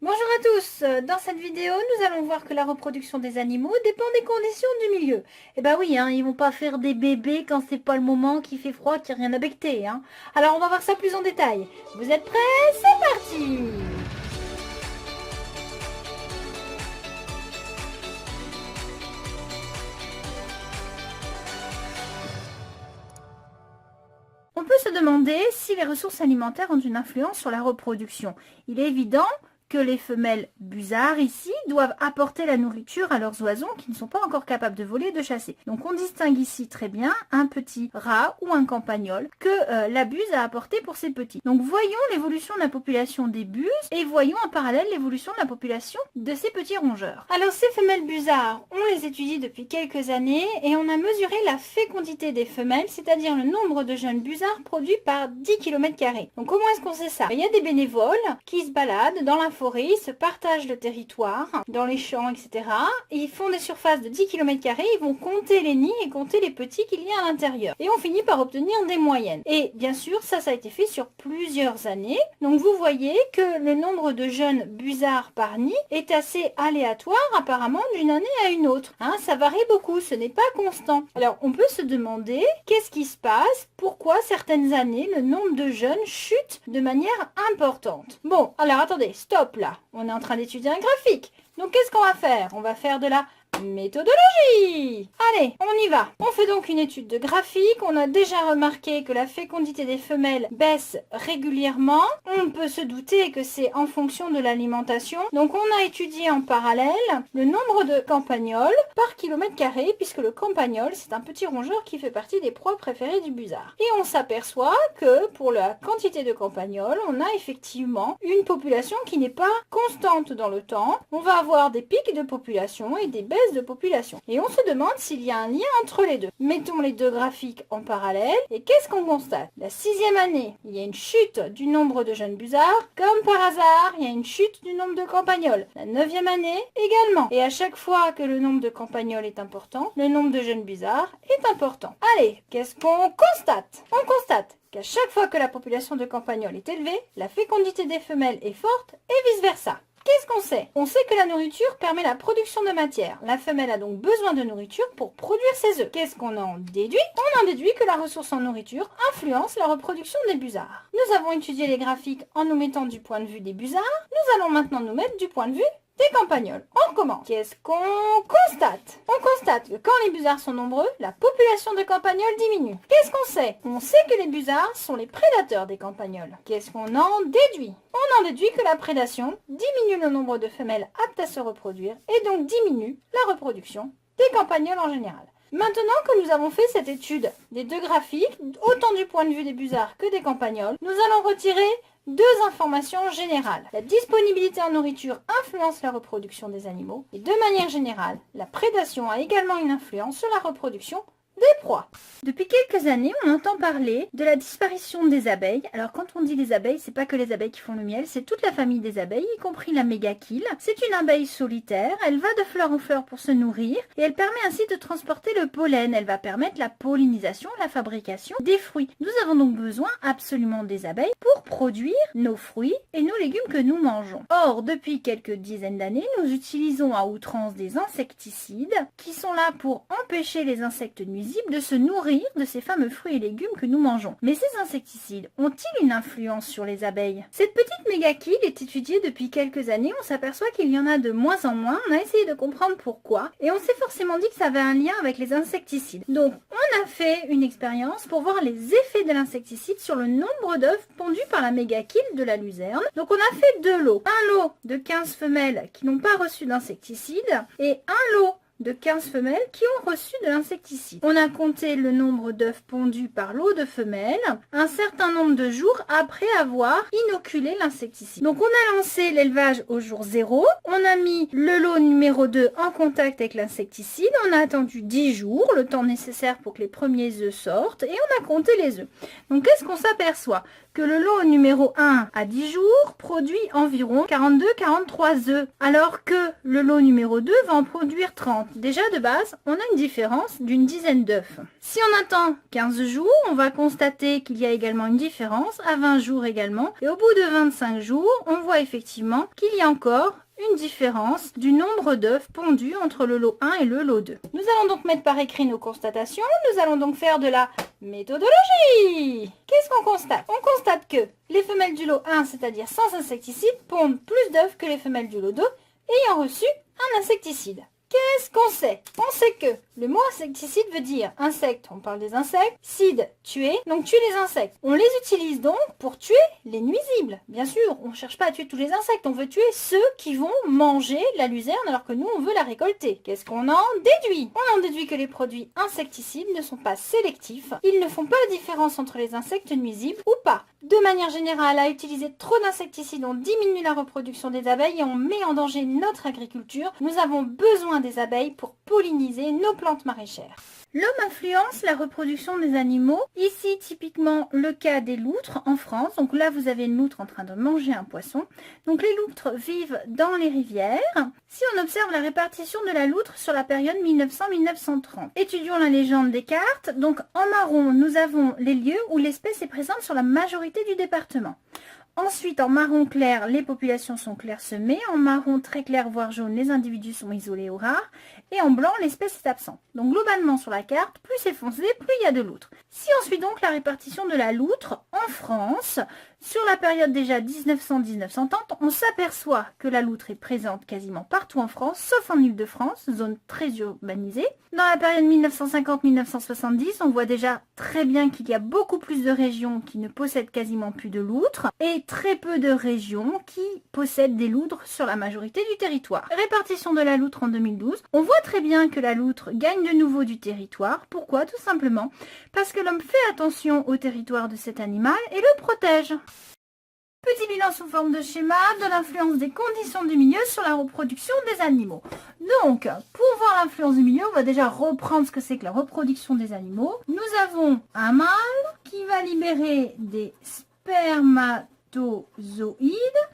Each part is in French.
Bonjour à tous, dans cette vidéo nous allons voir que la reproduction des animaux dépend des conditions du milieu. Eh ben oui, hein, ils vont pas faire des bébés quand c'est pas le moment, qu'il fait froid, qu'il n'y a rien à becter. Hein. Alors on va voir ça plus en détail. Vous êtes prêts? C'est parti! On peut se demander si les ressources alimentaires ont une influence sur la reproduction. Il est évident que les femelles busards ici doivent apporter la nourriture à leurs oisons qui ne sont pas encore capables de voler et de chasser. Donc on distingue ici très bien un petit rat ou un campagnol que la buse a apporté pour ses petits. Donc voyons l'évolution de la population des buses et voyons en parallèle l'évolution de la population de ces petits rongeurs. Alors ces femelles busards, on les étudie depuis quelques années et on a mesuré la fécondité des femelles, c'est-à-dire le nombre de jeunes busards produits par 10 km². Donc comment est-ce qu'on sait ça? Il y a des bénévoles qui se baladent dans la forêt, ils se partagent le territoire, dans les champs, etc. Et ils font des surfaces de 10 km², ils vont compter les nids et compter les petits qu'il y a à l'intérieur. Et on finit par obtenir des moyennes. Et bien sûr, ça a été fait sur plusieurs années. Donc vous voyez que le nombre de jeunes busards par nid est assez aléatoire apparemment d'une année à une autre. Hein, ça varie beaucoup, ce n'est pas constant. Alors on peut se demander qu'est-ce qui se passe, pourquoi certaines années le nombre de jeunes chute de manière importante. Bon, alors attendez, stop là, on est en train d'étudier un graphique. Donc qu'est-ce qu'on va faire? On va faire de la méthodologie. Allez, on y va. On fait donc une étude de graphique. On a déjà remarqué que la fécondité des femelles baisse régulièrement. On peut se douter que c'est en fonction de l'alimentation. Donc on a étudié en parallèle le nombre de campagnols par km², puisque le campagnol, c'est un petit rongeur qui fait partie des proies préférées du busard. Et on s'aperçoit que pour la quantité de campagnols, on a effectivement une population qui n'est pas constante dans le temps. On va avoir des pics de population et des baisses de population. Et on se demande s'il y a un lien entre les deux. Mettons les deux graphiques en parallèle et qu'est-ce qu'on constate? La 6e année, il y a une chute du nombre de jeunes busards. Comme par hasard, il y a une chute du nombre de campagnols. La 9e année également. Et à chaque fois que le nombre de campagnols est important, le nombre de jeunes busards est important. Allez, qu'est-ce qu'on constate? On constate qu'à chaque fois que la population de campagnols est élevée, la fécondité des femelles est forte et vice-versa. Qu'est-ce qu'on sait? On sait que la nourriture permet la production de matière. La femelle a donc besoin de nourriture pour produire ses œufs. Qu'est-ce qu'on en déduit? On en déduit que la ressource en nourriture influence la reproduction des busards. Nous avons étudié les graphiques en nous mettant du point de vue des busards. Nous allons maintenant nous mettre du point de vue des campagnols. On recommence. Qu'est-ce qu'on constate? On constate que quand les busards sont nombreux, la population de campagnols diminue. Qu'est-ce qu'on sait? On sait que les busards sont les prédateurs des campagnols. Qu'est-ce qu'on en déduit? On en déduit que la prédation diminue le nombre de femelles aptes à se reproduire et donc diminue la reproduction des campagnols en général. Maintenant que nous avons fait cette étude des deux graphiques, autant du point de vue des busards que des campagnols, nous allons retirer deux informations générales. La disponibilité en nourriture influence la reproduction des animaux et de manière générale, la prédation a également une influence sur la reproduction des proies. Depuis quelques années, on entend parler de la disparition des abeilles. Alors quand on dit les abeilles, c'est pas que les abeilles qui font le miel, c'est toute la famille des abeilles, y compris la mégachile. C'est une abeille solitaire, elle va de fleur en fleur pour se nourrir et elle permet ainsi de transporter le pollen. Elle va permettre la pollinisation, la fabrication des fruits. Nous avons donc besoin absolument des abeilles pour produire nos fruits et nos légumes que nous mangeons. Or, depuis quelques dizaines d'années, nous utilisons à outrance des insecticides qui sont là pour empêcher les insectes nuisibles de se nourrir de ces fameux fruits et légumes que nous mangeons. Mais ces insecticides ont-ils une influence sur les abeilles? Cette petite mégachile est étudiée depuis quelques années, on s'aperçoit qu'il y en a de moins en moins, on a essayé de comprendre pourquoi, et on s'est forcément dit que ça avait un lien avec les insecticides. Donc on a fait une expérience pour voir les effets de l'insecticide sur le nombre d'œufs pondus par la mégachile de la luzerne. Donc on a fait deux lots. Un lot de 15 femelles qui n'ont pas reçu d'insecticide et un lot de 15 femelles qui ont reçu de l'insecticide. On a compté le nombre d'œufs pondus par lot de femelles un certain nombre de jours après avoir inoculé l'insecticide. Donc on a lancé l'élevage au jour 0, on a mis le lot numéro 2 en contact avec l'insecticide, on a attendu 10 jours, le temps nécessaire pour que les premiers œufs sortent, et on a compté les œufs. Donc qu'est-ce qu'on s'aperçoit? que le lot numéro 1 à 10 jours produit environ 42-43 œufs, alors que le lot numéro 2 va en produire 30. Déjà de base, on a une différence d'une dizaine d'œufs. Si on attend 15 jours, on va constater qu'il y a également une différence, à 20 jours également, et au bout de 25 jours, on voit effectivement qu'il y a encore une différence du nombre d'œufs pondus entre le lot 1 et le lot 2. Nous allons donc mettre par écrit nos constatations. Nous allons donc faire de la méthodologie. Qu'est-ce qu'on constate? On constate que les femelles du lot 1, c'est-à-dire sans insecticide, pondent plus d'œufs que les femelles du lot 2 ayant reçu un insecticide. Qu'est-ce qu'on sait? On sait que le mot insecticide veut dire insecte, on parle des insectes, cide, tuer, donc tuer les insectes. On les utilise donc pour tuer les nuisibles. Bien sûr, on ne cherche pas à tuer tous les insectes, on veut tuer ceux qui vont manger la luzerne alors que nous on veut la récolter. Qu'est-ce qu'on en déduit? On en déduit que les produits insecticides ne sont pas sélectifs, ils ne font pas la différence entre les insectes nuisibles ou pas. De manière générale, à utiliser trop d'insecticides, on diminue la reproduction des abeilles et on met en danger notre agriculture. Nous avons besoin des abeilles pour polliniser nos plantes maraîchères. L'homme influence la reproduction des animaux. Ici, typiquement, le cas des loutres en France. Donc là, vous avez une loutre en train de manger un poisson. Donc les loutres vivent dans les rivières. Si on observe la répartition de la loutre sur la période 1900-1930. Étudions la légende des cartes. Donc en marron, nous avons les lieux où l'espèce est présente sur la majorité du département. Ensuite, en marron clair, les populations sont clairsemées. En marron très clair, voire jaune, les individus sont isolés ou rares. Et en blanc, l'espèce est absente. Donc globalement sur la carte, plus c'est foncé, plus il y a de loutres. Si on suit donc la répartition de la loutre en France, sur la période déjà 1900-1930, on s'aperçoit que la loutre est présente quasiment partout en France, sauf en Île-de-France, zone très urbanisée. Dans la période 1950-1970, on voit déjà très bien qu'il y a beaucoup plus de régions qui ne possèdent quasiment plus de loutres et très peu de régions qui possèdent des loutres sur la majorité du territoire. Répartition de la loutre en 2012, on voit très bien que la loutre gagne de nouveau du territoire. Pourquoi? Tout simplement parce que l'homme fait attention au territoire de cet animal et le protège. Petit bilan sous forme de schéma de l'influence des conditions du milieu sur la reproduction des animaux. Donc, pour voir l'influence du milieu, on va déjà reprendre ce que c'est que la reproduction des animaux. Nous avons un mâle qui va libérer des spermatozoïdes.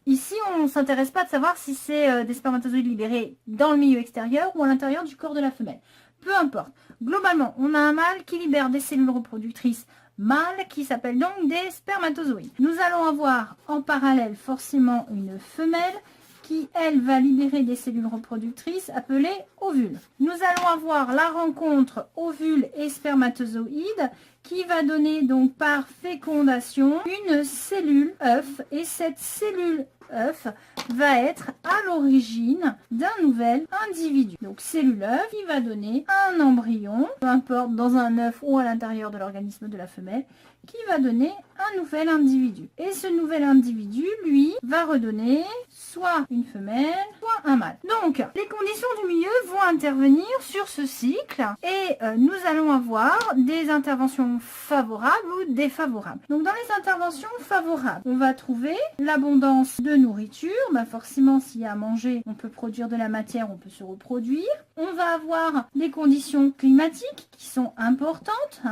Ici, on ne s'intéresse pas de savoir si c'est des spermatozoïdes libérés dans le milieu extérieur ou à l'intérieur du corps de la femelle. Peu importe. Globalement, on a un mâle qui libère des cellules reproductrices mâles qui s'appellent donc des spermatozoïdes. Nous allons avoir en parallèle forcément une femelle qui, elle, va libérer des cellules reproductrices appelées ovules. Nous allons avoir la rencontre ovule et spermatozoïde qui va donner donc par fécondation une cellule œuf et cette cellule œuf va être à l'origine d'un nouvel individu. Donc cellule œuf qui va donner un embryon, peu importe dans un œuf ou à l'intérieur de l'organisme de la femelle, qui va donner un nouvel individu. Et ce nouvel individu, lui, va redonner soit une femelle, soit un mâle. Donc, les conditions du milieu vont intervenir sur ce cycle et nous allons avoir des interventions favorables ou défavorables. Donc, dans les interventions favorables, on va trouver l'abondance de nourriture. Forcément, s'il y a à manger, on peut produire de la matière, on peut se reproduire. On va avoir des conditions climatiques qui sont importantes.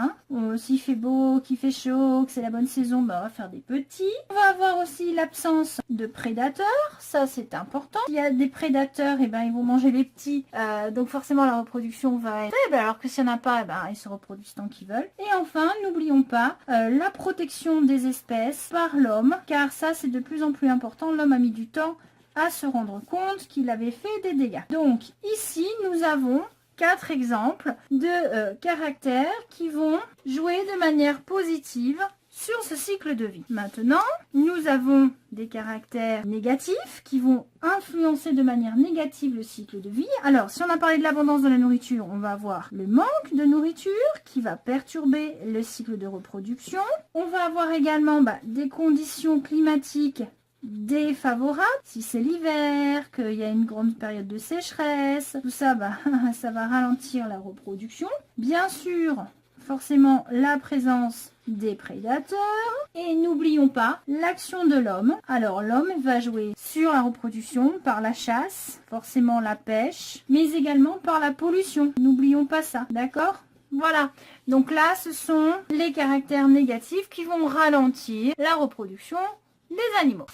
S'il fait beau, qu'il fait chaud, que c'est la bonne saison, on va faire des petits. On va avoir aussi l'absence de prédateurs. Ça, c'est important. S'il y a des prédateurs, ils vont manger les petits. Donc forcément, la reproduction va être faible. Alors que s'il n'y en a pas, ils se reproduisent tant qu'ils veulent. Et enfin, n'oublions pas la protection des espèces par l'homme. Car ça, c'est de plus en plus important. L'homme a mis du temps à se rendre compte qu'il avait fait des dégâts. Donc ici, nous avons 4 exemples de caractères qui vont jouer de manière positive sur ce cycle de vie. Maintenant, nous avons des caractères négatifs qui vont influencer de manière négative le cycle de vie. Alors, si on a parlé de l'abondance de la nourriture, on va avoir le manque de nourriture qui va perturber le cycle de reproduction. On va avoir également des conditions climatiques défavorable, si c'est l'hiver, qu'il y a une grande période de sécheresse, tout ça, ça va ralentir la reproduction. Bien sûr, forcément, la présence des prédateurs. Et n'oublions pas l'action de l'homme. Alors, l'homme va jouer sur la reproduction par la chasse, forcément la pêche, mais également par la pollution. N'oublions pas ça, d'accord ? Voilà. Donc là, ce sont les caractères négatifs qui vont ralentir la reproduction des animaux.